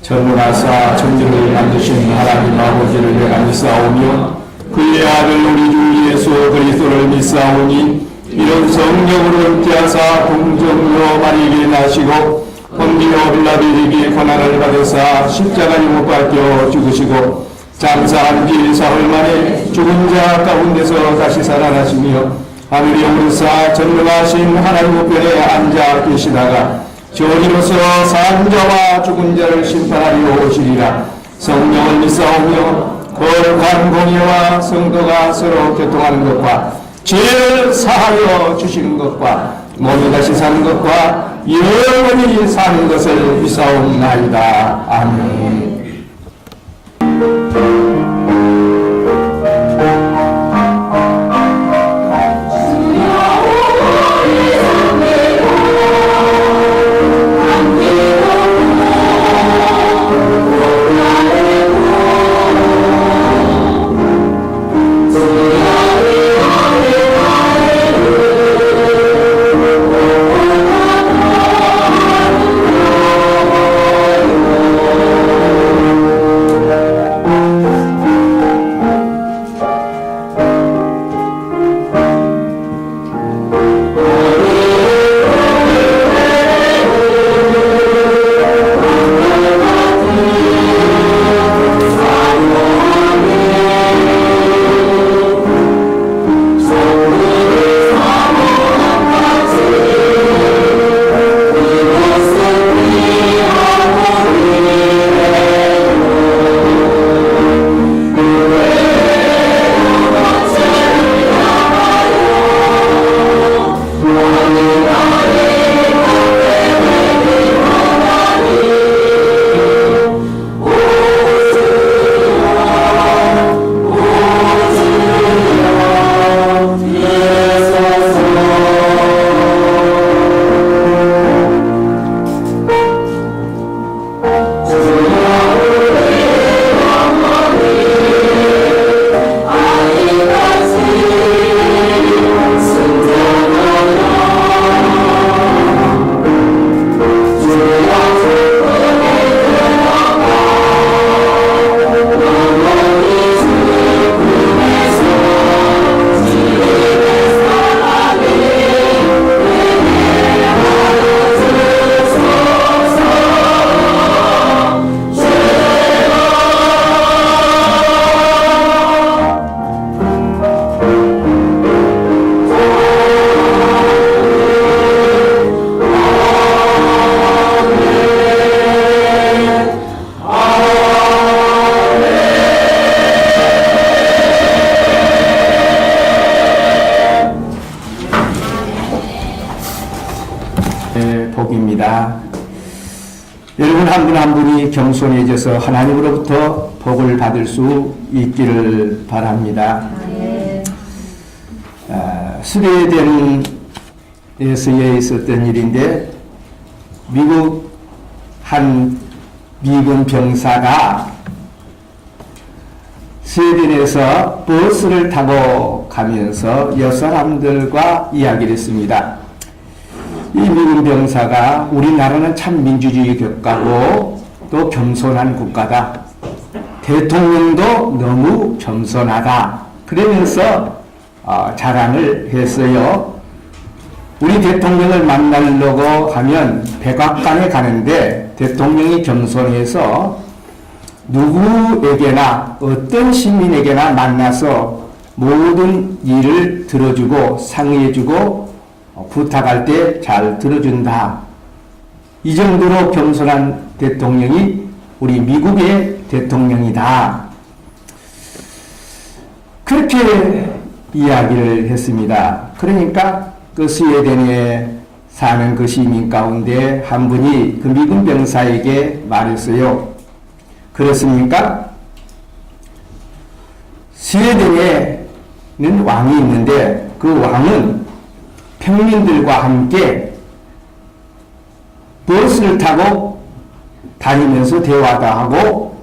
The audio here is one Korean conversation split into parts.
전능하사 천지를 만드신 하나님 아버지를 내가 믿사오며 그의 아들 우리 주 예수 그리스도를 믿사오니 이런 성령으로 잉태하사 동정녀 마리에게 나시고 본디오 빌라도에게 고난을 받으사 십자가에 못 박혀 죽으시고 장사한 지 사흘 만에 죽은 자 가운데서 다시 살아나시며 하늘에 오르사 전능하신 하나님 우편에 앉아 계시다가 저리로서 산 자와 죽은 자를 심판하려 오시리라. 성령을 믿사오며 거룩한 공예와 성도가 서로 교통하는 것과 죄를 사하여 주시는 것과 몸이 다시 사는 것과 영원히 사는 것을 믿사옵나이다. 아멘. 복입니다. 여러분 한 분 한 분이 겸손해져서 하나님으로부터 복을 받을 수 있기를 바랍니다. 스웨덴에서 있었던 일인데 미국 한 미군 병사가 스웨덴에서 버스를 타고 가면서 옆 사람들과 이야기를 했습니다. 이 미군 병사가 우리나라는 참 민주주의 국가고 또 겸손한 국가다. 대통령도 너무 겸손하다. 그러면서 자랑을 했어요. 우리 대통령을 만나려고 하면 백악관에 가는데 대통령이 겸손해서 누구에게나 어떤 시민에게나 만나서 모든 일을 들어주고 상의해주고 부탁할 때 잘 들어준다. 이 정도로 겸손한 대통령이 우리 미국의 대통령이다. 그렇게 이야기를 했습니다. 그러니까 그 스웨덴에 사는 그 시민 가운데 한 분이 그 미군 병사에게 말했어요. 그렇습니까? 스웨덴에는 왕이 있는데 그 왕은 평민들과 함께 버스를 타고 다니면서 대화도 하고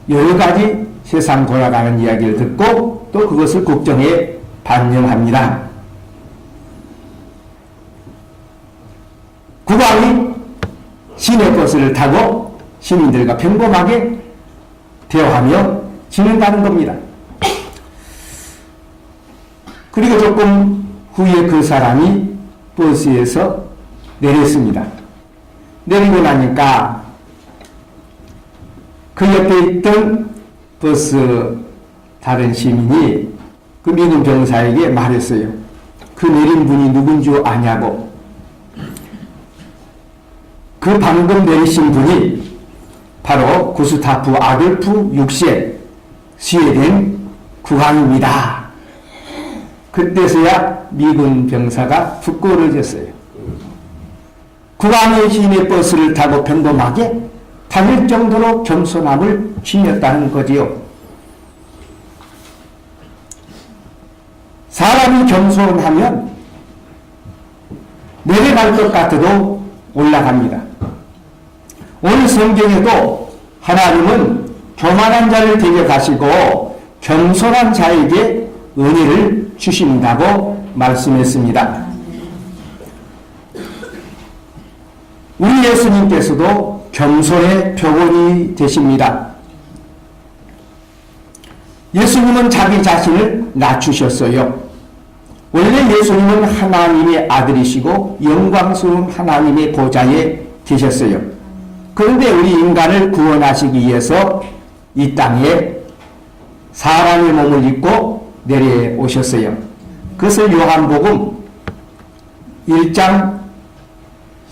여러 가지 세상 돌아가는 이야기를 듣고 또 그것을 국정에 반영합니다. 국왕이 시내버스를 타고 시민들과 평범하게 대화하며 지낸다는 겁니다. 그리고 조금 후에 그 사람이 버스에서 내렸습니다. 내리고 나니까 그 옆에 있던 버스 다른 시민이 그 미군 병사에게 말했어요. 그 내린 분이 누군 줄 아냐고. 그 방금 내리신 분이 바로 구스타프 아돌프 6세 스웨덴 국왕입니다. 그때서야 미군 병사가 부끄러졌어요. 국왕의 시인의 버스를 타고 평범하게 다닐 정도로 겸손함을 지녔다는 거지요. 사람이 겸손하면 내려갈 것 같아도 올라갑니다. 오늘 성경에도 하나님은 교만한 자를 대적하시고 겸손한 자에게 은혜를 주신다고 말씀했습니다. 우리 예수님께서도 겸손의 표본이 되십니다. 예수님은 자기 자신을 낮추셨어요. 원래 예수님은 하나님의 아들이시고 영광스러운 하나님의 보좌에 계셨어요. 그런데 우리 인간을 구원하시기 위해서 이 땅에 사람의 몸을 입고 내려오셨어요. 그것을 요한복음 1장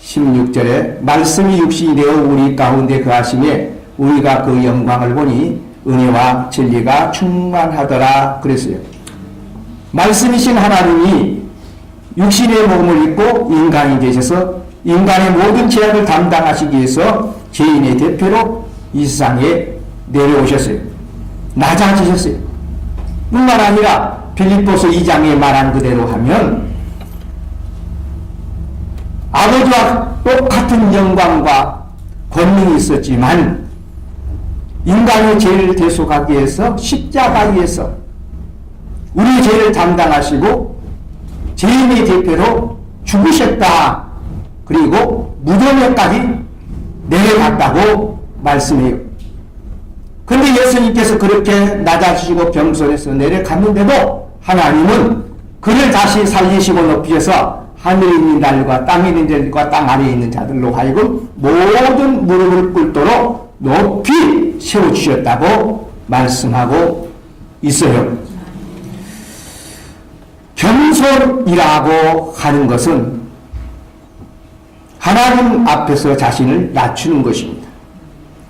16절에 말씀이 육신이 되어 우리 가운데 거하심에 우리가 그 영광을 보니 은혜와 진리가 충만하더라 그랬어요. 말씀이신 하나님이 육신의 몸을 입고 인간이 되셔서 인간의 모든 죄악을 담당하시기 위해서 죄인의 대표로 이 세상에 내려오셨어요. 낮아지셨어요. 뿐만 아니라 빌립보서 2장에 말한 그대로 하면 아버지와 똑같은 영광과 권능이 있었지만 인간의 죄를 대속하기 위해서 십자가에서 우리의 죄를 담당하시고 죄인의 대표로 죽으셨다. 그리고 무덤에까지 내려갔다고 말씀해요. 그런데 예수님께서 그렇게 낮아지시고 겸손해서 내려갔는데도 하나님은 그를 다시 살리시고 높이셔서 하늘에 있는 자들과 땅에 있는 자들과 땅 아래에 있는 자들로 하여금 모든 무릎을 꿇도록 높이 세워주셨다고 말씀하고 있어요. 겸손이라고 하는 것은 하나님 앞에서 자신을 낮추는 것입니다.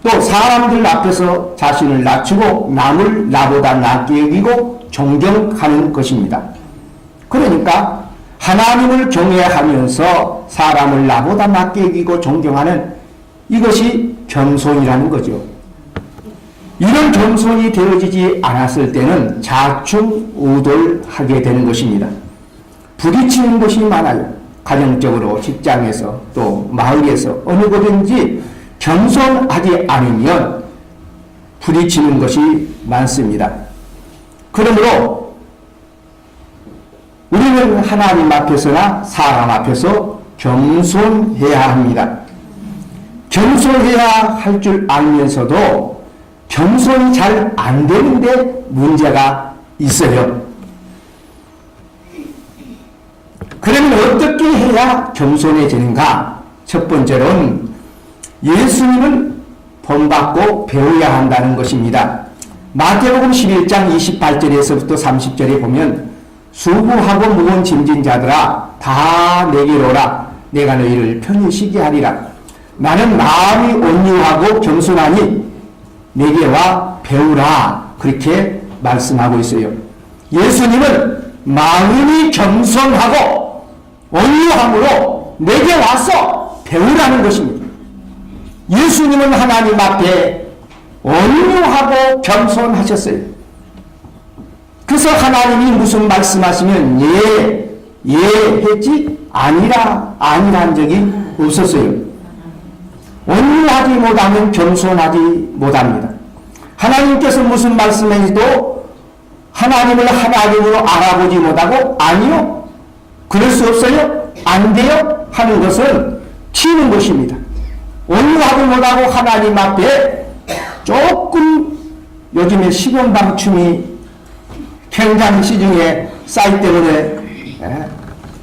또 사람들 앞에서 자신을 낮추고 남을 나보다 낮게 여기고 존경하는 것입니다. 그러니까 하나님을 경외하면서 사람을 나보다 낮게 여기고 존경하는 이것이 겸손이라는 거죠. 이런 겸손이 되어지지 않았을 때는 좌충우돌하게 되는 것입니다. 부딪히는 것이 많아요. 가정적으로, 직장에서, 또 마을에서 어느 곳든지 겸손하지 않으면 부딪히는 것이 많습니다. 그러므로 우리는 하나님 앞에서나 사람 앞에서 겸손해야 합니다. 겸손해야 할 줄 알면서도 겸손이 잘 안 되는데 문제가 있어요. 그러면 어떻게 해야 겸손해지는가? 첫 번째로는 예수님은 본받고 배워야 한다는 것입니다. 마태복음 11장 28절에서부터 30절에 보면 수고하고 무거운 짐진 자들아 다 내게로 오라. 내가 너희를 편히 쉬게 하리라. 나는 마음이 온유하고 겸손하니 내게 와 배우라. 그렇게 말씀하고 있어요. 예수님은 마음이 겸손하고 온유함으로 내게 와서 배우라는 것입니다. 예수님은 하나님 앞에 온유하고 겸손하셨어요. 그래서 하나님이 무슨 말씀하시면 예 했지 아니라 한 적이 없었어요. 온유하지 못하면 겸손하지 못합니다. 하나님께서 무슨 말씀해도 하나님을 하나님으로 알아보지 못하고 아니요 그럴 수 없어요 안 돼요 하는 것은 튀는 것입니다. 온유하고 못하고 하나님 앞에 조금 요즘에 시건방춤이 굉장히 시중에 사이트 때문에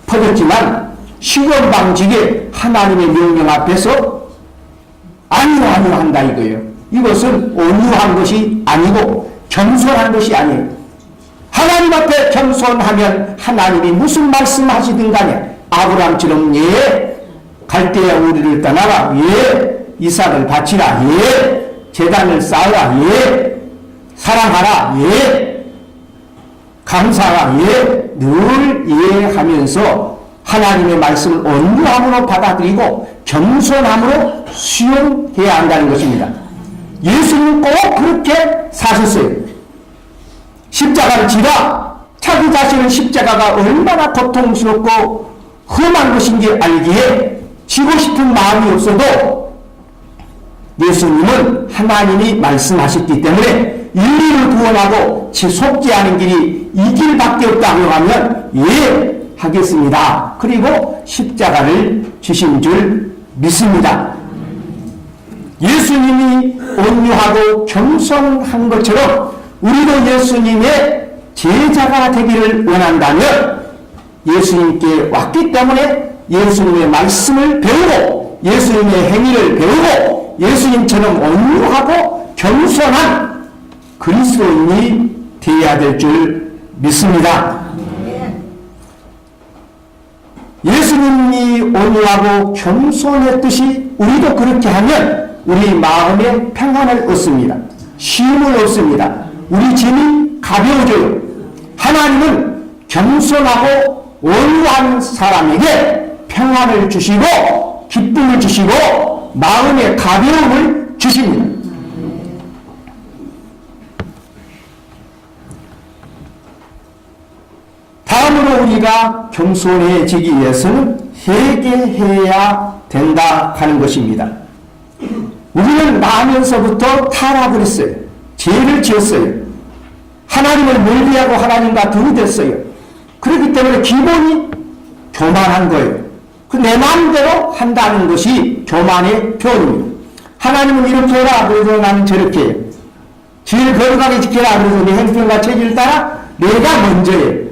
퍼졌지만 시건방지게 하나님의 명령 앞에서 아니요 한다 이거예요. 이것은 온유한 것이 아니고 겸손한 것이 아니에요. 하나님 앞에 겸손하면 하나님이 무슨 말씀하시든 간에 아브라함처럼 갈대아 우리를 떠나라, 이삭을 바치라, 제단을 쌓으라, 사랑하라, 감사하라, 늘 하면서 하나님의 말씀을 온유함으로 받아들이고 겸손함으로 수용해야 한다는 것입니다. 예수님은 꼭 그렇게 사셨어요. 십자가를 지라 자기 자신은 십자가가 얼마나 고통스럽고 험한 것인지 알기에 지고 싶은 마음이 없어도 예수님은 하나님이 말씀하셨기 때문에 인류를 구원하고 속지 않은 길이 이 길밖에 없다고 하면 하겠습니다. 그리고 십자가를 지신 줄 믿습니다. 예수님이 온유하고 겸손한 것처럼 우리도 예수님의 제자가 되기를 원한다면 예수님께 왔기 때문에 예수님의 말씀을 배우고 예수님의 행위를 배우고 예수님처럼 온유하고 겸손한 그리스도인이 되어야 될 줄 믿습니다. 예수님이 온유하고 겸손했듯이 우리도 그렇게 하면 우리 마음에 평안을 얻습니다. 쉼을 얻습니다. 우리 짐이 가벼워져요. 하나님은 겸손하고 온유한 사람에게 평안을 주시고 기쁨을 주시고 마음의 가벼움을 주십니다. 다음으로 우리가 겸손해지기 위해서는 회개해야 된다 하는 것입니다. 우리는 나면서부터 타락을 했어요. 죄를 지었어요. 하나님을 멀리하고 하나님과 들이댔어요. 그렇기 때문에 기본이 교만한 거예요. 내 마음대로 한다는 것이 교만의 표현입니다. 하나님은 이렇게 해라 그래서 나는 저렇게 해요. 죄를 거룩하게 지켜라 그래서 내 형편과 체질을 따라 내가 먼저예요.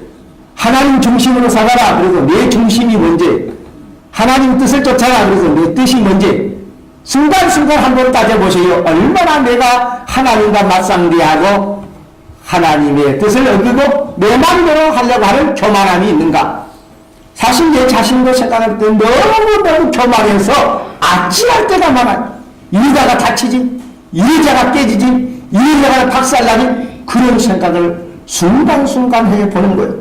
하나님 중심으로 살아라 그래서 내 중심이 먼저예요. 하나님 뜻을 쫓아라 그래서 내 뜻이 먼저예요. 순간순간 한번 따져보세요. 얼마나 내가 하나님과 맞상대하고 하나님의 뜻을 어기고 내 마음대로 하려고 하는 교만함이 있는가. 사실 내 자신도 생각할 때 너무 교만해서 아찔할 때가 많아요. 이러다가 다치지, 이러다가 깨지지, 이러다가 박살나지, 그런 생각을 순간순간 해보는 거예요.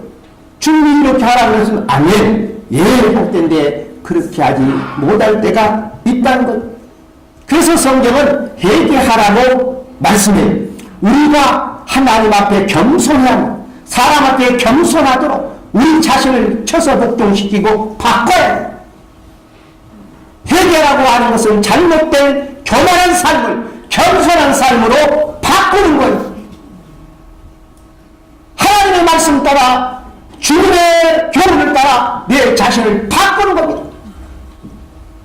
주님이 이렇게 하라고 해서 아멘, 할 때인데 그렇게 하지 못할 때가 있다는 거예요. 그래서 성경은 회개하라고 말씀해요. 우리가 하나님 앞에 겸손해야 합니다. 사람 앞에 겸손하도록 우리 자신을 쳐서 복종시키고 바꿔야 해요. 회개라고 하는 것은 잘못된 교만한 삶을 겸손한 삶으로 바꾸는 거예요. 하나님의 말씀 따라 주님의 교훈을 따라 내 자신을 바꾸는 겁니다.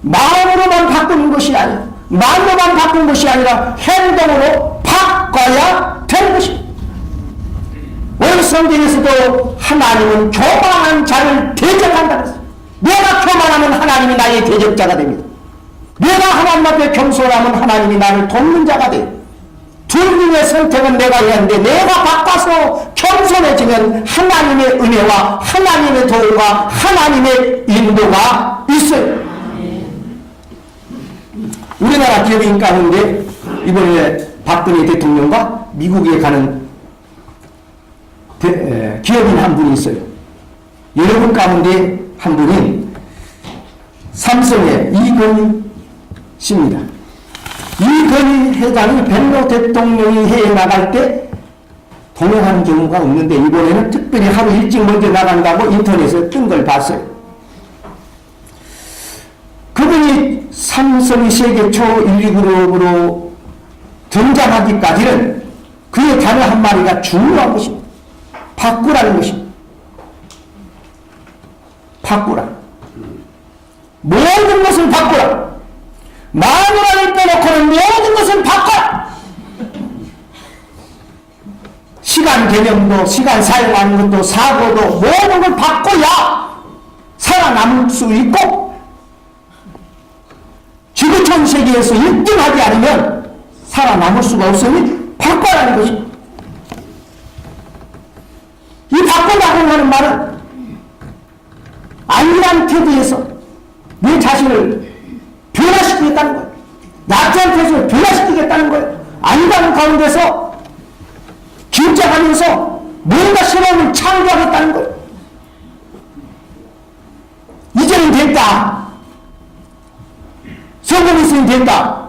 마음으로만 바꾸는 것이 아니라 말로만 바꾸는 것이 아니라 행동으로 바꿔야 되는 것입니다. 오늘 성경에서도 하나님은 교만한 자를 대적한다 그랬어요. 내가 교만하면 하나님이 나의 대적자가 됩니다. 내가 하나님 앞에 겸손하면 하나님이 나를 돕는 자가 돼요. 둘 중의 선택은 내가 해야 하는데 내가 바꿔서 겸손해지면 하나님의 은혜와 하나님의 도움과 하나님의 인도가 있어요. 우리나라 기업인 가운데 이번에 박근혜 대통령과 미국에 가는 기업인 한 분이 있어요. 여러분 가운데 한 분인 삼성의 이건희 씨입니다. 이건희 회장이 벨로 대통령이 해외 나갈 때 동행하는 경우가 없는데 이번에는 특별히 하루 일찍 먼저 나간다고 인터넷에 뜬 걸 봤어요. 그분이 삼성이 세계 초 1, 2그룹으로 등장하기까지는 그의 단어 한마디가 중요한 것입니다. 바꾸라는 것입니다. 바꾸라. 모든 것을 바꾸라. 마누라를 빼놓고는 모든 것을 바꿔. 시간 개념도, 시간 사용하는 것도, 사고도 모든 걸 바꿔야 살아남을 수 있고, 지구촌 세계에서 1등하지 않으면 살아남을 수가 없으니 바꿔라는 것이. 이 바꿔라고 하는 말은 안일한 태도에서 내 자신을 변화시키겠다는 거예요. 나태한 태도를 변화시키겠다는 거예요. 안일한 가운데서 긴장하면서 뭔가 새로움을 창조하겠다는 거예요. 이제는 됐다. 성공이 있으면 됐다.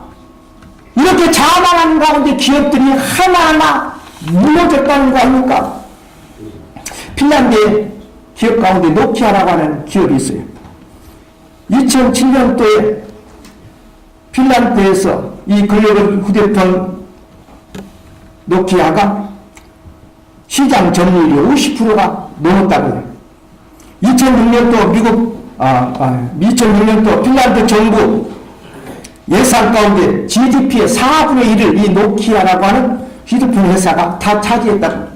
이렇게 자만하는 가운데 기업들이 하나하나 무너졌다는 거 아닙니까? 핀란드의 기업 가운데 노키아라고 하는 기업이 있어요. 2007년도에 핀란드에서 이 글로벌 휴대폰 노키아가 시장 점유율이 50%가 넘었다고 해요. 2006년도 2006년도 핀란드 정부 예산 가운데 GDP의 4분의 1을 이 노키아라고 하는 휴대폰 회사가 다 차지했다고.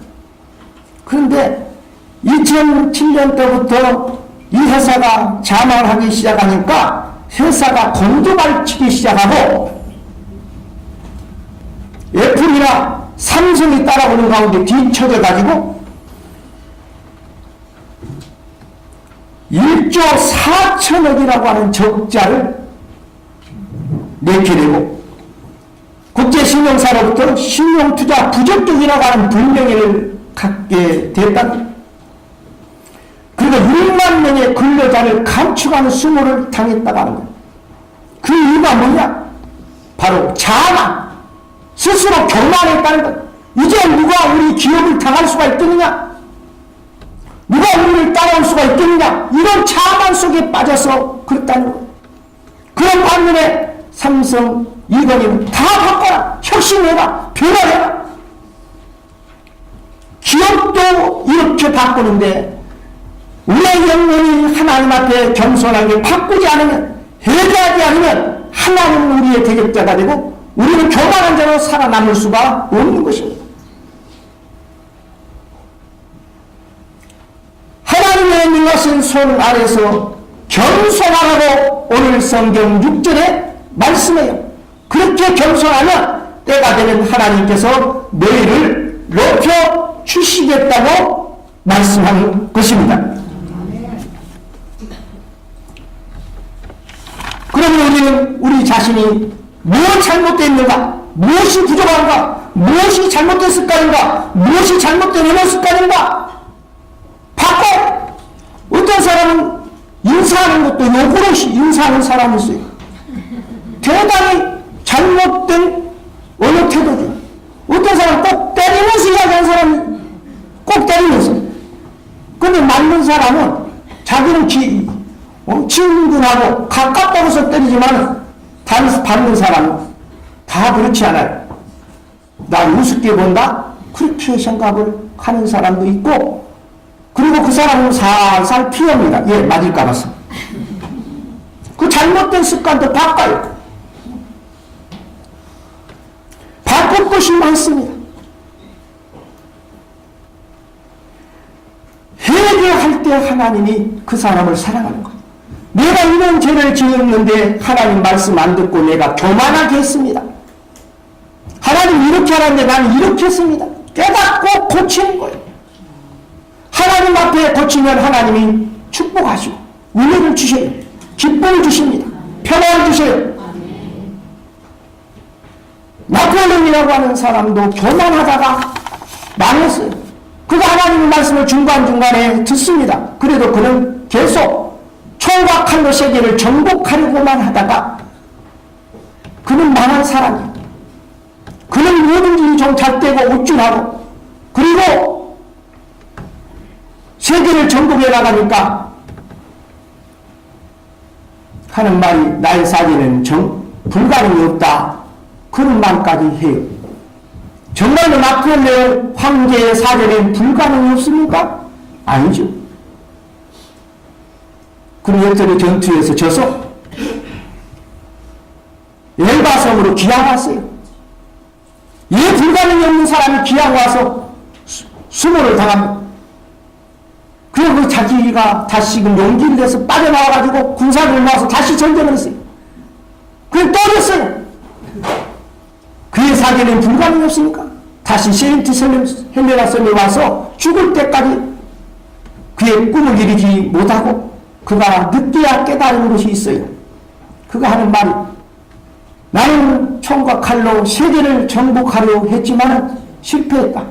그런데 2007년도부터 이 회사가 자망을 하기 시작하니까 회사가 곤두발치기 시작하고 애플이나 삼성이 따라오는 가운데 뒤처져 가지고 1조 4천억이라고 하는 적자를 내게 되고 국제신용사로부터 신용투자 부적격이라고 하는 불명예를 갖게 됐다. 그리고 6만 명의 근로자를 감축하는 수모를 당했다고 하는 거예요. 그 이유가 뭐냐? 바로 자만, 스스로 교만했다는 거예요. 이제 누가 우리 기업을 당할 수가 있겠느냐? 누가 우리를 따라올 수가 있겠느냐? 이런 자만 속에 빠져서 그랬다는 거예요. 그런 반면에 삼성, 이건희는 다 바꿔라, 혁신해라, 변화해라. 기업도 이렇게 바꾸는데 우리의 영혼이 하나님 앞에 겸손하게 바꾸지 않으면, 회개하지 않으면 하나님은 우리의 대적자가 되고 우리는 교만한 자로 살아남을 수가 없는 것입니다. 하나님의 능하신 손 아래서 겸손하라고 오늘 성경 6절에 말씀해요. 그렇게 겸손하면 때가 되면 하나님께서 너희를 높여 주시겠다고 말씀하는 것입니다. 그러면 우리는 우리 자신이 무엇 잘못되어 있는가? 무엇이 부족한가? 무엇이 잘못된 습관인가? 무엇이 잘못된 이런 습관인가? 바꿔! 어떤 사람은 인사하는 것도 욕으로 인사하는 사람이 있어요. 대단히 잘못된 언어 태도죠. 어떤 사람은 꼭 때리면서 이야기하는 사람이 꼭 때리면서. 근데 맞는 사람은 자기는 친근하고 가깝다고 해서 때리지만 받는 사람은 다 그렇지 않아요. 나 우습게 본다? 그렇게 생각을 하는 사람도 있고, 그리고 그 사람은 살살 피합니다. 예, 맞을까 봐서. 그 잘못된 습관도 바꿔요. 바꿀 것이 많습니다. 회개할 때 하나님이 그 사람을 사랑하는 거예요. 내가 이런 죄를 지었는데 하나님 말씀 안 듣고 내가 교만하게 했습니다. 하나님 이렇게 하는데 나는 이렇게 했습니다. 깨닫고 고치는 거예요. 하나님 앞에 고치면 하나님이 축복하시고 은혜를 주셔요. 기쁨을 주십니다. 평안을 주셔요. 나폴레옹이라고 하는 사람도 교만하다가 망했어요. 그가 하나님의 말씀을 중간중간에 듣습니다. 그래도 그는 계속 총과 칼로 세계를 정복하려고만 하다가 그는 망한 사람이에요. 그는 뭐든지 좀 잘되고 우쭐하고, 그리고 세계를 정복해 나가니까 하는 말이 나의 사기는 불가능이 없다. 그런 말까지 해요. 정말로 나폴레옹 황제의 사전에 불가능이 없습니까? 아니죠. 그럼 여태의 전투에서 져서 엘바섬으로 귀양 왔어요. 이해 불가능이 없는 사람이 귀양 와서 수모를 당합니다. 그리고 자기가 다시금 용기를 내서 빠져나와가지고 군사를 모아서 다시 전쟁을 했어요. 그냥 떨어졌어요. 그의 사계는 불가능이 없으니까 다시 세인트 헬레나 섬에 와서 죽을 때까지 그의 꿈을 이루지 못하고 그가 늦게야 깨달은 것이 있어요. 그가 하는 말이 나는 총과 칼로 세계를 정복하려 했지만 실패했다.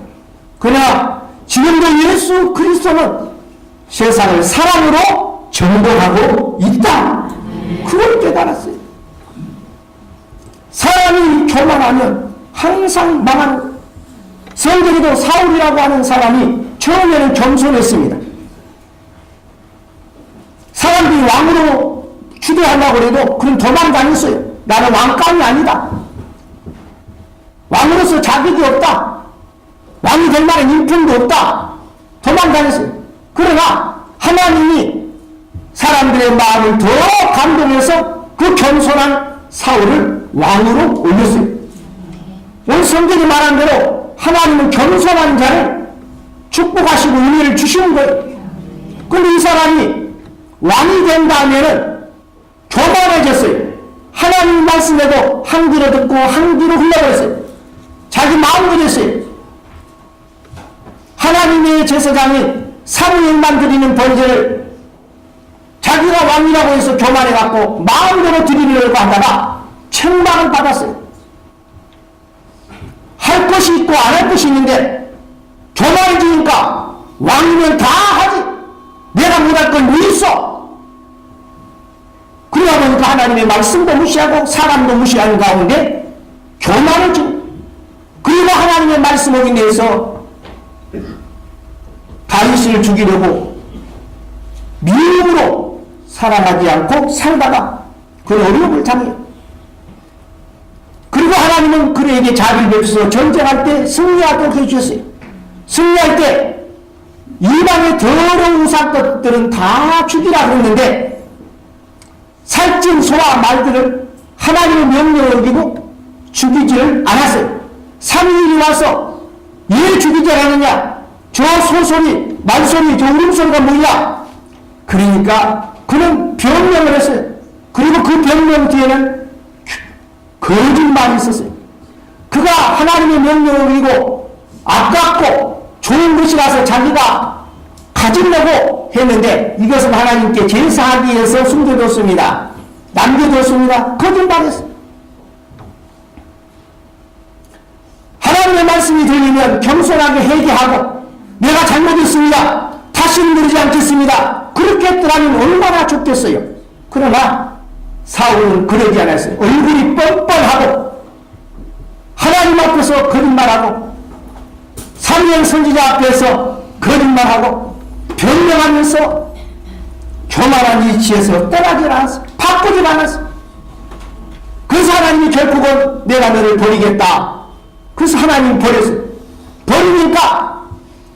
그러나 지금도 예수 그리스도는 세상을 사랑으로 정복하고 있다. 그걸 깨달았어요. 사람이 교만하면 항상 망하는 거예요. 성경에도 사울이라고 하는 사람이 처음에는 겸손했습니다. 사람들이 왕으로 추대하려고 해도 그런 도망다녔어요. 나는 왕감이 아니다. 왕으로서 자격이 없다. 왕이 될 만한 인품도 없다. 도망다녔어요. 그러나 하나님이 사람들의 마음을 더 감동해서 그 겸손한 사울을 왕으로 올렸어요. 오늘 성경이 말한 대로 하나님은 겸손한 자를 축복하시고 은혜를 주시는 거예요. 그런데 이 사람이 왕이 된 다음에는 교만해졌어요. 하나님 말씀에도 한 귀로 듣고 한 귀로 흘러버렸어요. 자기 마음대로 했어요. 하나님의 제사장이 사무엘만 드리는 번제를 자기가 왕이라고 해서 교만해갖고 마음대로 드리려고 하다가 책망을 받았어요. 할 것이 있고 안 할 것이 있는데 교만해지니까 왕이면 다 하지. 내가 못할 건 뭐 있어? 그러다 보니까 하나님의 말씀도 무시하고 사람도 무시하는 가운데 교만해지고, 그리고 하나님의 말씀을 인해서 다윗을 죽이려고 미움으로 살아가지 않고 살다가 그 어려움을 당해요. 그리고 하나님은 그에게 자비를 베풀어서 전쟁할 때 승리하도록 해주셨어요. 승리할 때 이방의 더러운 우상 것들은 다 죽이라 그랬는데 살찐 소와 말들을 하나님의 명령을 어기고 죽이지를 않았어요. 사무엘이 와서 왜 죽이지 않았느냐? 저 소소리, 말소리, 저 울음소리가 뭐냐? 그러니까 그는 변명을 했어요. 그리고 그 변명 뒤에는 거짓말이 있었어요. 그가 하나님의 명령을 어기고 아깝고 좋은 것이라서 자기가 가지려고 했는데 이것은 하나님께 제사하기 위해서 숨겨뒀습니다. 남겨뒀습니다. 거짓말했어요. 하나님의 말씀이 들리면 겸손하게 회개하고 내가 잘못했습니다. 다시는 그러지 않겠습니다. 그렇게 했더라면 얼마나 좋겠어요. 그러나 사울은 그러지 않았어요. 얼굴이 뻔뻔하고 하나님 앞에서 거짓말하고 사무엘 선지자 앞에서 거짓말하고 변명하면서 교만한 이치에서 떠나지 않았어요. 바꾸지 않았어요. 그래서 하나님이 결국은 내가 너를 버리겠다. 그래서 하나님 버렸어요. 버리니까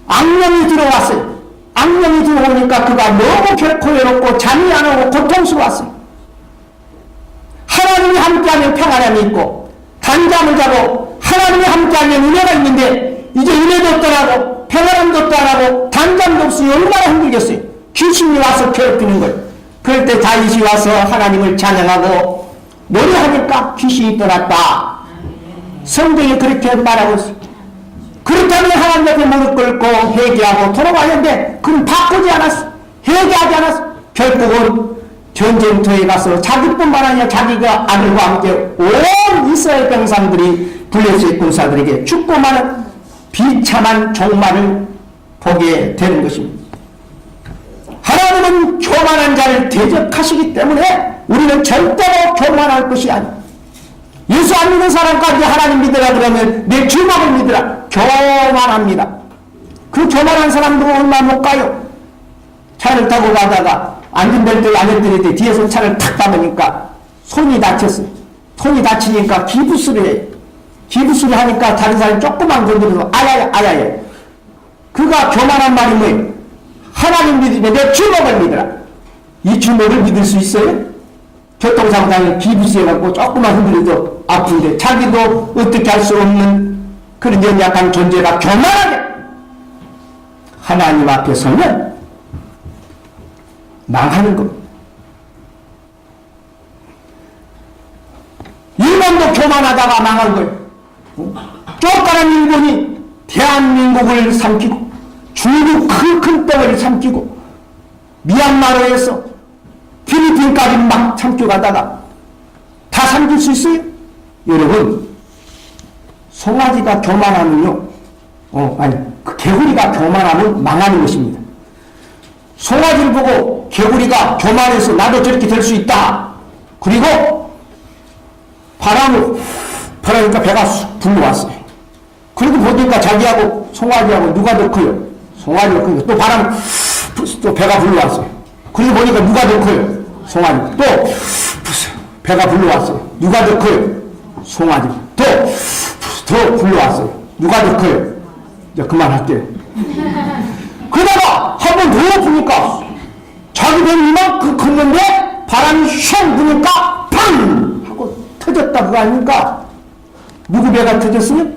악령이 들어왔어요. 악령이 들어오니까 그가 너무 결코 외롭고 잠이 안 오고 고통스러웠어요. 하나님이 함께하면 평안함이 있고 단잠을 자고 하나님이 함께하면 은혜가 있는데 이제 은혜도 떠나고 평안함도 떠나고 단잠도 없이 얼마나 힘들겠어요. 귀신이 와서 괴롭히는 거예요. 그럴 때 다윗이 와서 하나님을 찬양하고 노래하니까 귀신이 떠났다. 성경이 그렇게 말하고 있어요. 그렇다면 하나님 앞에 무릎 꿇고 회개하고 돌아가는데 그는 바꾸지 않았어. 회개하지 않았어. 결국은 전쟁터에 가서 자기뿐만 아니라 자기가 아들과 함께 온 이스라엘 병상들이 블레셋 군사들에게 죽고 마는 비참한 종말을 보게 되는 것입니다. 하나님은 교만한 자를 대적하시기 때문에 우리는 절대로 교만할 것이 아니에요. 예수 안 믿는 사람까지 하나님 믿으라 그러면 내 주먹을 믿으라. 교만합니다. 그 교만한 사람도 얼마 못 가요. 차를 타고 가다가 안전벨트를 안 했더니 뒤에서 차를 탁 담으니까 손이 다쳤어요. 손이 다치니까 기부스를 해요. 기부스를 하니까 다른 사람이 조금만 건드려서 아야야 아야야. 그가 교만한 말이 뭐예요? 하나님 믿으면 내 주먹을 믿으라. 이 주먹을 믿을 수 있어요? 교통사고 당해 기부스해갖고 조금만 흔들려도 아픈데 자기도 어떻게 할 수 없는 그런 연약한 존재가 교만하게 하나님 앞에 서면 망하는 겁니다. 일본도 교만하다가 망한 거예요. 쫓겨난 일본이 대한민국을 삼키고 중국 큰 덩어리를 삼키고 미얀마로에서 필리핀까지 막 삼켜가다가 다 삼킬 수 있어요? 여러분, 송아지가 교만하면요, 그 개구리가 교만하면 망하는 것입니다. 송아지를 보고 개구리가 교만해서 나도 저렇게 될 수 있다. 그리고 바람이니까 배가 쑥 불러왔어요. 그리고 보니까 자기하고 송아지하고 누가 더 커요? 송아지가 크니까 또 또 배가 불러왔어요. 그리고 보니까 누가 더 커요? 송아지. 또 배가 불러왔어요. 누가 더 커요? 송아지. 더 불러왔어요. 누가 더 커요? 이제 그만할게요. 그러다가 한 번 더 부니까 자기 배는 이만큼 컸는데 바람이 쉔 부니까 팡! 하고 터졌다 그거 아닙니까? 누구 배가 터졌으면?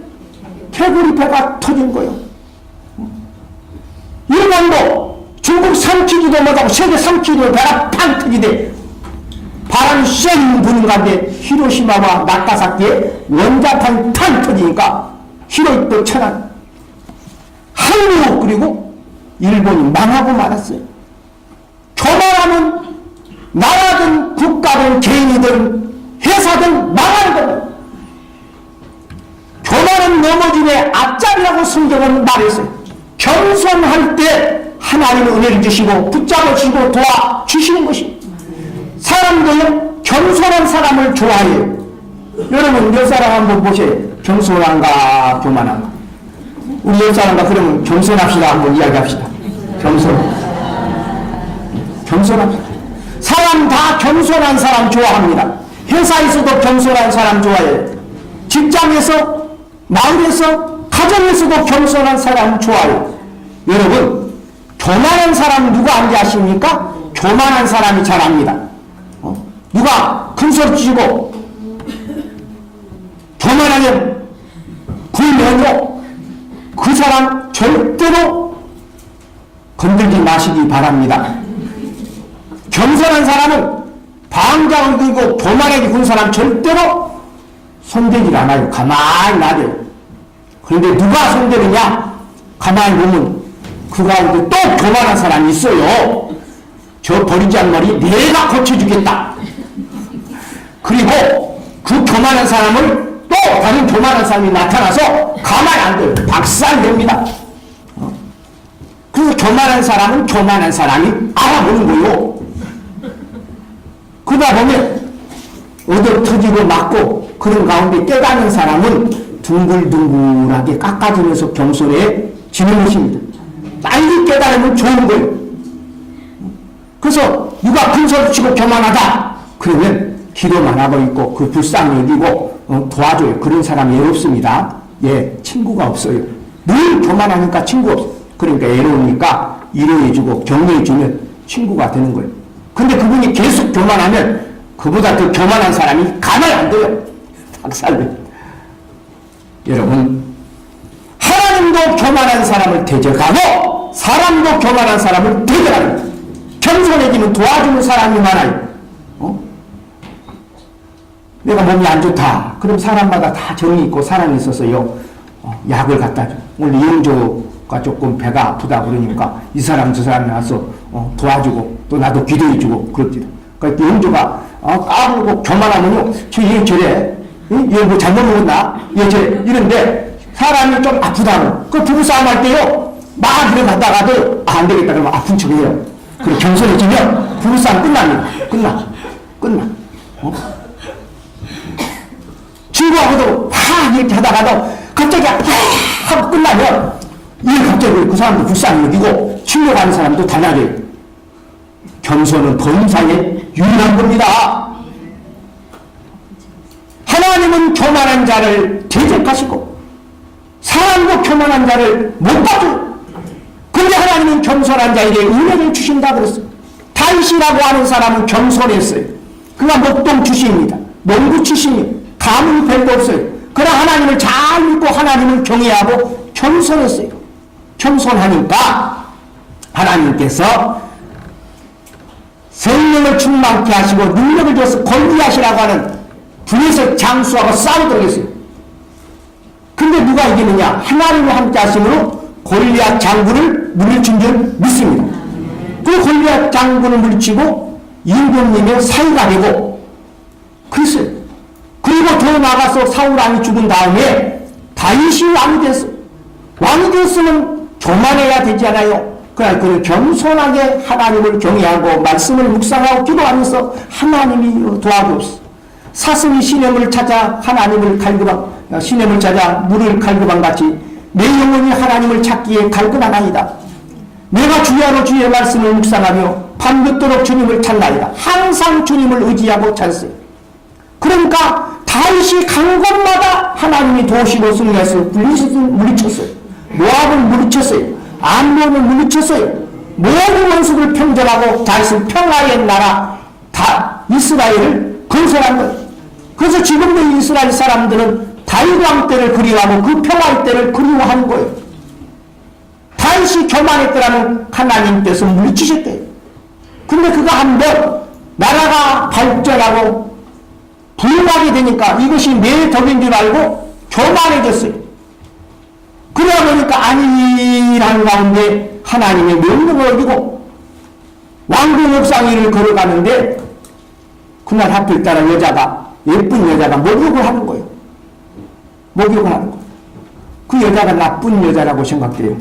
개구리 배가 터진 거예요. 일본도 중국 삼키기도 못하고 세계 삼키기도 배가 팡 터지대. 바람이 쌩 부는 가운데 히로시마와 나가사키에 원자탄이 탕 터지니까 히로이토 천안 한국 그리고 일본이 망하고 말았어요. 교만하면 나라든 국가든 개인이든 회사든 망하는 겁니다. 교만은 넘어짐의 앞자리라고 성경은 말했어요. 겸손할 때 하나님은 은혜를 주시고 붙잡아 주시고 도와주시는 것입니다. 사람들은 겸손한 사람을 좋아해요. 여러분 몇 사람 한번 보세요. 겸손한가 교만한가. 우리 옆 사람과 그러면 겸손합시다 한번 이야기합시다. 겸손합시다. 사람 다 겸손한 사람 좋아합니다. 회사에서도 겸손한 사람 좋아해요. 직장에서, 마을에서, 가정에서도 겸손한 사람 좋아해요. 여러분 교만한 사람 누가 안지 아십니까? 교만한 사람이 잘 압니다. 누가 큰 소리 치고 교만하게 굴면요 그 사람 절대로 건들지 마시기 바랍니다. 겸손한 사람은 방장을 들고 교만하게 군 사람 절대로 손대질 않아요. 가만히 놔둬요. 그런데 누가 손대느냐? 가만히 보면 그 가운데 또 교만한 사람이 있어요. 저 버리장머리 내가 고쳐주겠다. 그리고 그 교만한 사람을 또 다른 교만한 사람이 나타나서 가만히 안 돼요. 박살냅니다. 그래서 교만한 사람은 교만한 사람이 알아보는 거요. 그러다 보면 얻어 터지고 맞고 그런 가운데 깨닫는 사람은 둥글둥글하게 깎아지면서 겸손해지는 것입니다. 빨리 깨달으면 좋은 거예요. 그래서 누가 큰 소리 치고 교만하다 그러면 기도만 하고 있고 그 불쌍히 여기고 도와줘요. 그런 사람이 외롭습니다. 예, 친구가 없어요. 늘 교만하니까 친구 없어요. 그러니까 외로우니까 위로해주고 격려해주면 친구가 되는 거예요. 근데 그분이 계속 교만하면 그보다 더 교만한 사람이 가만히 안 돼요. 박살내. 여러분 하나님도 교만한 사람을 대적하고 사람도 교만한 사람을 대적합니다. 겸손해지면 도와주는 사람이 많아요. 내가 몸이 안 좋다. 그럼 사람마다 다 정이 있고 사람이 있어서요. 약을 갖다 줘. 오늘 이영조가 조금 배가 아프다 그러니까 이 사람 저 사람이 와서 도와주고 또 나도 기도해주고 그럽니다. 그러니까 이영조가 까불고 교만하면요. 얘 저래. 얘 뭐 잘못 먹었나? 얘 저래. 이런데 사람이 좀 아프다면 그 부부싸움 할 때요. 막 들어갔다가도 안 되겠다 그러면 아픈 척해요. 그리고 겸손해지면 부부싸움 끝납니다. 끝나. 친구하고도 막 이렇게 하다가도 갑자기 하고 끝나면 이 갑자기 그 사람도 불쌍히 여기고 친구하는 사람도 달라져요. 겸손은 범사에 유일한 겁니다. 하나님은 교만한 자를 대적하시고 사람도 교만한 자를 못 봐줘요. 근데 하나님은 겸손한 자에게 은혜를 주신다 그랬어요. 다윗이라고 하는 사람은 겸손했어요. 그가 목동 출신입니다. 농부 출신이에요. 가문이 별도 없어요. 그러나 하나님을 잘 믿고 하나님을 경외하고 겸손했어요. 겸손하니까 하나님께서 성령을 충만케 하시고 능력을 줘서 골리앗이라고 하는 불에서 장수하고 싸우도록 했어요. 근데 누가 이기느냐? 하나님과 함께 하심으로 골리앗 장군을 물리친 줄 믿습니다. 그 골리앗 장군을 물리치고 임금님의 사위가 되고 그랬어요. 그리고 더 나가서 사울 왕이 죽은 다음에 다윗이 왕이 됐어요. 왕이 됐으면 교만해야 되지 않아요? 그러나 그는 겸손하게 하나님을 경외하고 말씀을 묵상하고 기도하면서 하나님이 도와주옵소서. 사슴이 시냇물을 찾아 하나님을 갈그방, 시냇물을 찾아 물을 갈그방 같이 내 영혼이 하나님을 찾기에 갈그나나이다. 내가 주야로 주의 말씀을 묵상하며 밤늦도록 주님을 찾나이다. 항상 주님을 의지하고 찾았어요. 그러니까 다윗이 간 곳마다 하나님이 도우시고 승리해서 물리쳤어요. 모압을 물리쳤어요. 암몬을 물리쳤어요. 모든 원수를 평정하고 다윗은 평화의 나라 이스라엘을 건설한 거예요. 그래서 지금도 이스라엘 사람들은 다윗 왕 때를 그리워하고 그 평화의 때를 그리워하는 거예요. 다윗이 교만했더라면 하나님께서 물리치셨대요. 근데 그가 한번 나라가 발전하고 부흥하게 되니까 이것이 내 덕인 줄 알고 교만해졌어요. 그러다 보니까 안일한 가운데 하나님의 명령을 어기고 왕궁 옥상위를 걸어가는데 그날 하필 따라 예쁜 여자가 목욕을 하는 거예요. 목욕을 하는 거예요. 그 여자가 나쁜 여자라고 생각돼요.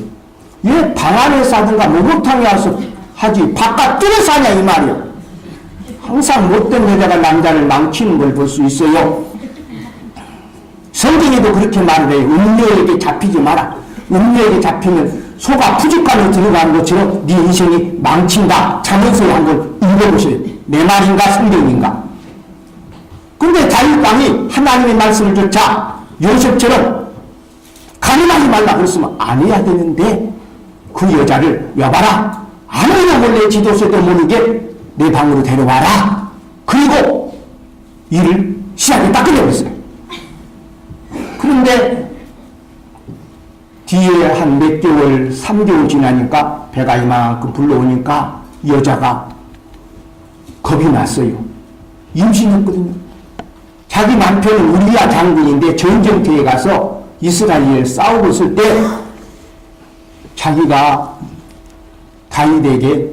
얘 방 안에서 하든가 목욕탕에 와서 하지 바깥 뜰에서 하냐 이 말이요. 항상 못된 여자가 남자를 망치는 걸 볼 수 있어요. 성경에도 그렇게 말을 해요. 음녀에게 잡히지 마라. 음녀에게 잡히면 소가 푸집간에 들어가는 것처럼 네 인생이 망친다. 자문서에 한번 읽어보세요. 내 말인가 성경인가. 근데 다윗 왕이 하나님의 말씀을 쫓아 요셉처럼 가늠하지 말라 그랬으면 안 해야 되는데 그 여자를 여봐라. 아무나 몰래 지도서도 모르게 내 방으로 데려와라. 그리고 일을 시작에 딱 끝내버렸어요. 그런데 뒤에 한 몇 개월, 3개월 지나니까 배가 이만큼 불러오니까 여자가 겁이 났어요. 임신했거든요. 자기 남편은 우리야 장군인데 전쟁터에 가서 이스라엘 싸우고 있을 때 자기가 다윗에게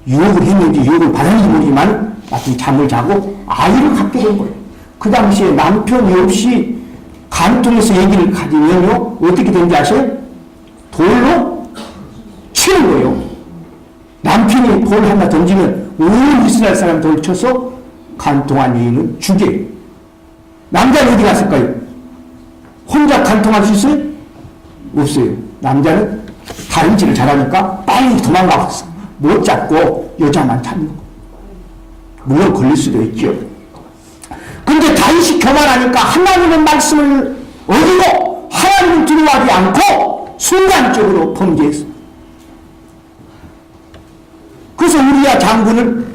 유혹을 했는지 유혹을 받았는지 모르지만 마침 잠을 자고 아이를 갖게 된 거예요. 그 당시에 남편이 없이 간통해서 얘기를 가지면요 어떻게 된지 아세요? 돌로 치는 거예요. 남편이 돌 하나 던지면 온 이스라엘 사람 돌 쳐서 간통한 여인은 죽여요. 남자는 어디 갔을까요? 혼자 간통할 수 있어요? 없어요. 남자는 다른 짓을 잘하니까 빨리 도망가서 못 잡고 여자만 잡는 거예요. 물론 걸릴 수도 있죠. 근데 다윗이 교만하니까 하나님의 말씀을 어기고 하나님을 두려워하지 않고 순간적으로 범죄했어. 그래서 우리야 장군을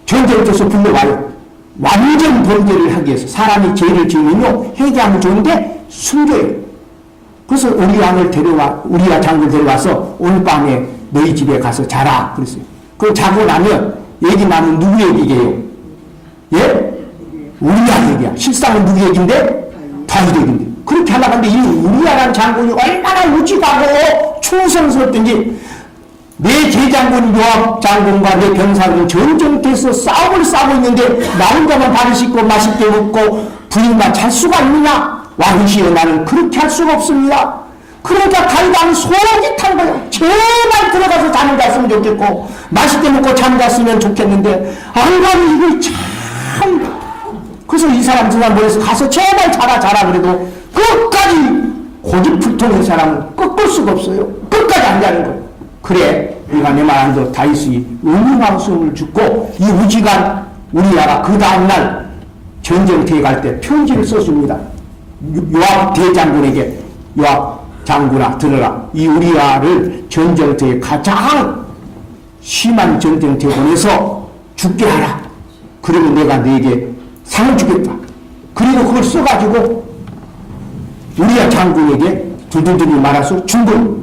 전쟁터에서 불러와요. 완전 범죄를 하기 위해서 사람이 죄를 지으면요 회개하면 좋은데 숨겨요. 그래서 우리야 장군을 데려와서 오늘 밤에 너희 집에 가서 자라 그랬어요. 그럼 자고 나면 얘기 나면 누구 얘기예요? 예? 우리야 얘기야. 실상은 누구 얘기인데? 다윗 얘기인데. 그렇게 하려고 하는데 이 우리야라는 장군이 얼마나 우직하고 충성스럽든지 내 제장군 요압 장군과 내 병사들은 전쟁터에서 싸움을 싸고 있는데 나 혼자만 발을 씻고 맛있게 먹고 부인만 잘 수가 있느냐? 왕이시여 나는 그렇게 할 수가 없습니다. 그러니까 다윗은 속이 탄 거예요. 제발 들어가서 잠을 잤으면 좋겠고 맛있게 먹고 잠 잤으면 좋겠는데 안 가면 이거 참. 그래서 이 사람 저 사람 보내서 가서 제발 자라 그래도 끝까지 고집불통인 사람은 꺾을 수가 없어요. 끝까지 안 자는 거예요. 그래 우리가 내 말 안 들어 다윗이 은은한 숨을 죽고 이 우직한 우리야가 그 다음날 전쟁터에 갈 때 편지를 써줍니다. 요압 대장군에게 요압 장군아 들어라. 이 우리야를 전쟁터에 가장 심한 전쟁터에 보내서 죽게 하라. 그러면 내가 너에게 상을 주겠다. 그리고 그걸 써가지고 우리야 장군에게 두두두두 말아서 준 거예요.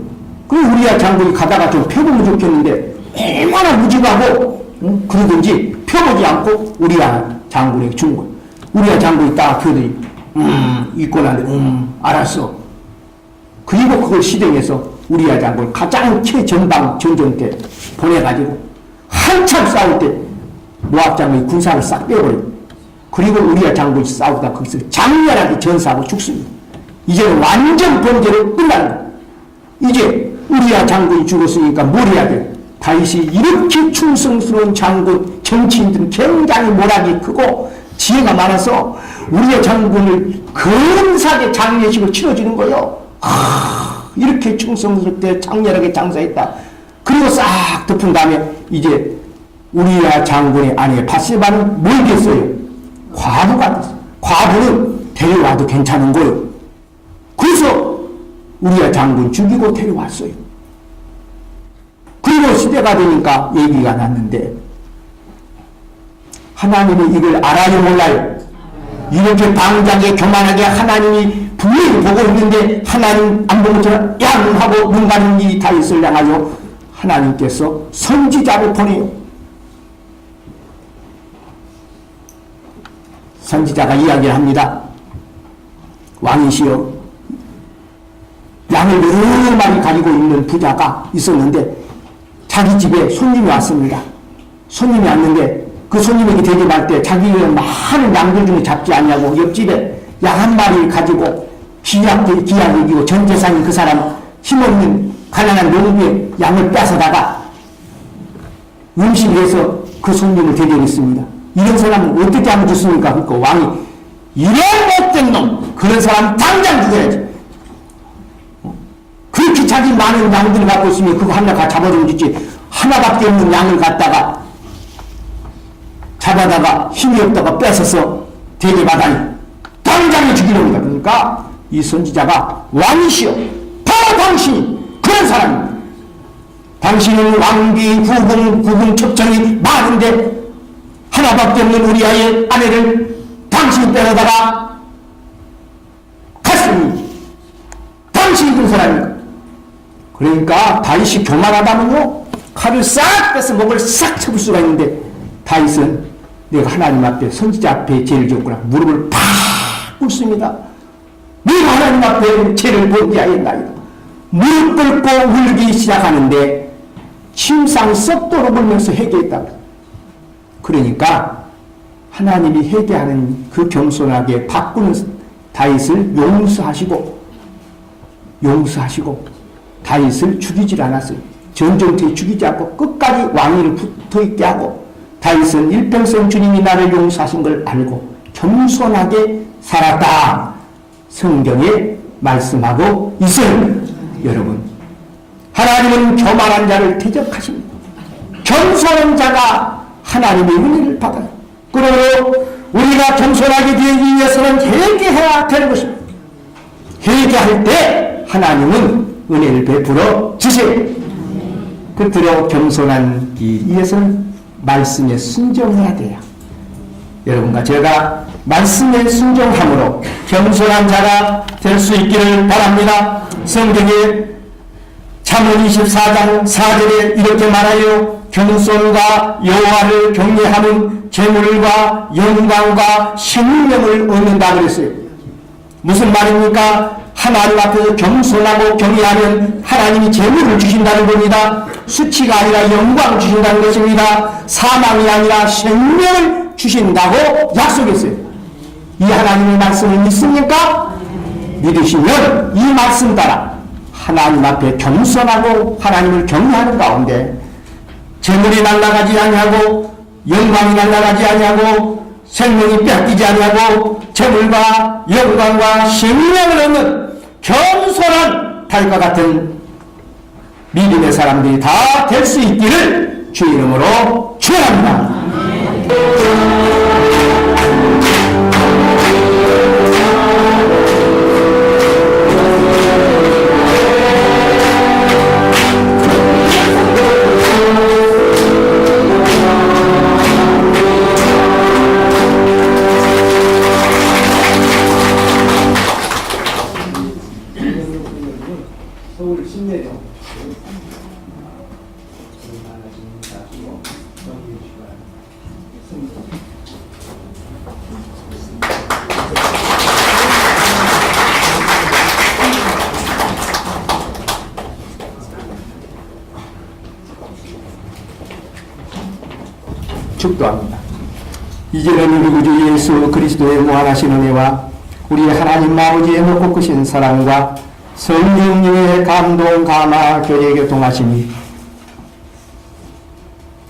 그리고 우리야 장군이 가다가 좀 펴보면 좋겠는데 얼마나 무지하고 그러든지 펴보지 않고 우리야 장군에게 준 거예요. 우리야 장군이 딱 펴더니 읽고 나는데 알았어. 그리고 그걸 실행해서 우리야 장군을 가장 최전방 전쟁 때 보내가지고 한참 싸울 때 모압 장군이 군사를 싹 빼버려요. 그리고 우리야 장군이 싸우다 거기서 장렬하게 전사하고 죽습니다. 이제는 완전 번제로 끝나는 거예요. 이제 우리야 장군이 죽었으니까 뭘 해야 돼요? 다윗이 이렇게 충성스러운 장군, 정치인들은 굉장히 모락이 크고 지혜가 많아서 우리야 장군을 근사하게 장례식을 치러주는 거예요. 이렇게 충성스럽게 장렬하게 장사했다. 그리고 싹 덮은 다음에 이제 우리야 장군의 아내 바세바는 뭘 됐어요? 과부가 됐어요. 과부는 데려와도 괜찮은 거예요. 그래서 우리야 장군 죽이고 데려왔어요. 그리고 시대가 되니까 얘기가 났는데 하나님은 이걸 알아요 몰라요? 이렇게 방장하게 교만하게 하나님이 분명히 보고 있는데 하나님 안 보고 저는 양하고 눈 가는 일이 다 있을 양하여 하나님께서 선지자를 보내요. 선지자가 이야기를 합니다. 왕이시여 양을 여러 마리 가지고 있는 부자가 있었는데 자기 집에 손님이 왔습니다. 손님이 왔는데 그 손님에게 대접할 때 자기는 많은 양들 중에 잡지 않냐고 옆집에 양 한 마리를 가지고 귀하게 여기고 전 재산인 그 사람 힘없는 가난한 농부의 양을 뺏어다가 음식을 해서 그 손님을 대접했습니다. 이런 사람은 어떻게 하면 좋습니까? 그러니까 왕이 이런 못된 놈 그런 사람 당장 죽여야지. 그렇게 자기 많은 양들을 갖고 있으면 그거 하나 가 잡아주면 되지. 하나밖에 없는 양을 갖다가 잡아다가 힘이 없다가 뺏어서 대접하다니 당장에 죽이려니까. 그러니까 이 선지자가 왕이시여 바로 당신이 그런 사람입니다. 당신은 왕비 후궁 첩정이 많은데 하나밖에 없는 우리 아이의 아내를 당신이 빼내다가 갔으니 당신이 그런 사람입니까? 그러니까 다윗이 교만하다면요 칼을 싹 빼서 목을 싹 쳐볼 수가 있는데 다윗은 내가 하나님 앞에 선지자 앞에 죄를 지었구나 무릎을 팍 꿇습니다. 내가 하나님 앞에 죄를 범죄하였나이다. 무릎 꿇고 울기 시작하는데 침상 썩도록 울면서 회개했다. 그러니까 하나님이 회개하는 그 겸손하게 바꾸는 다윗을 용서하시고 다윗을 죽이질 않았어요. 전쟁터에 죽이지 않고 끝까지 왕위를 붙어있게 하고 다윗은 일평생 주님이 나를 용서하신 걸 알고 겸손하게 살았다. 성경에 말씀하고 있어요. 여러분 하나님은 교만한 자를 대적하십니다. 겸손한 자가 하나님의 은혜를 받아요. 그러므로 우리가 겸손하게 되기 위해서는 회개해야 되는 것입니다. 회개할 때 하나님은 은혜를 베풀어 주세요. 끝으로 겸손하기 위해서는 말씀에 순종해야 돼요. 여러분과 제가 말씀에 순종함으로 겸손한 자가 될 수 있기를 바랍니다. 성경에 잠언 24장 4절에 이렇게 말하여 겸손과 여호와를 경외하는 재물과 영광과 생명을 얻는다 그랬어요. 무슨 말입니까? 하나님 앞에서 겸손하고 경외하면 하나님이 재물을 주신다는 겁니다. 수치가 아니라 영광을 주신다는 것입니다. 사망이 아니라 생명을 주신다고 약속했어요. 이 하나님의 말씀을 믿습니까? 믿으시면 이 말씀 따라 하나님 앞에 겸손하고 하나님을 경외하는 가운데 재물이 날아가지 아니하고 영광이 날아가지 아니하고 생명이 뺏기지 아니하고 재물과 영광과 생명을 얻는 겸손한 다윗과 같은 믿음의 사람들이 다 될 수 있기를 주의 이름으로 축원합니다. 축도합니다. 이제는 우리 구주 예수 그리스도의 무한하신 은혜와 우리 하나님 아버지의 높고 크신 사랑과 성령님의 감동 감화 교제 교통하심이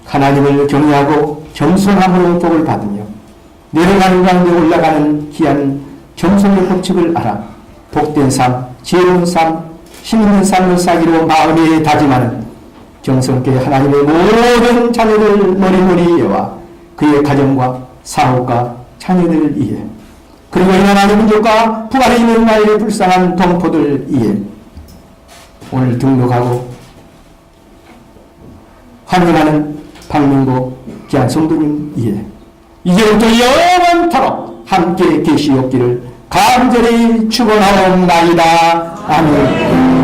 하나님을 경외하고 겸손함으로 복을 받으며 내려가는 가운데 올라가는 귀한 겸손의 법칙을 알아 복된 삶, 지혜로운 삶, 힘있는 삶을 살기로 마음에 다짐하는 정성께 하나님의 모든 자녀들 머리머리와 그의 가정과 사업과 자녀들 이해 그리고 이 나라의 민족과 북한에 있는 나의 불쌍한 동포들 이해 오늘 등록하고 환영하는 박민고 귀한 성도님 이해 이제부터 영원토록 함께 계시옵기를 간절히 축원하옵나이다. 아멘.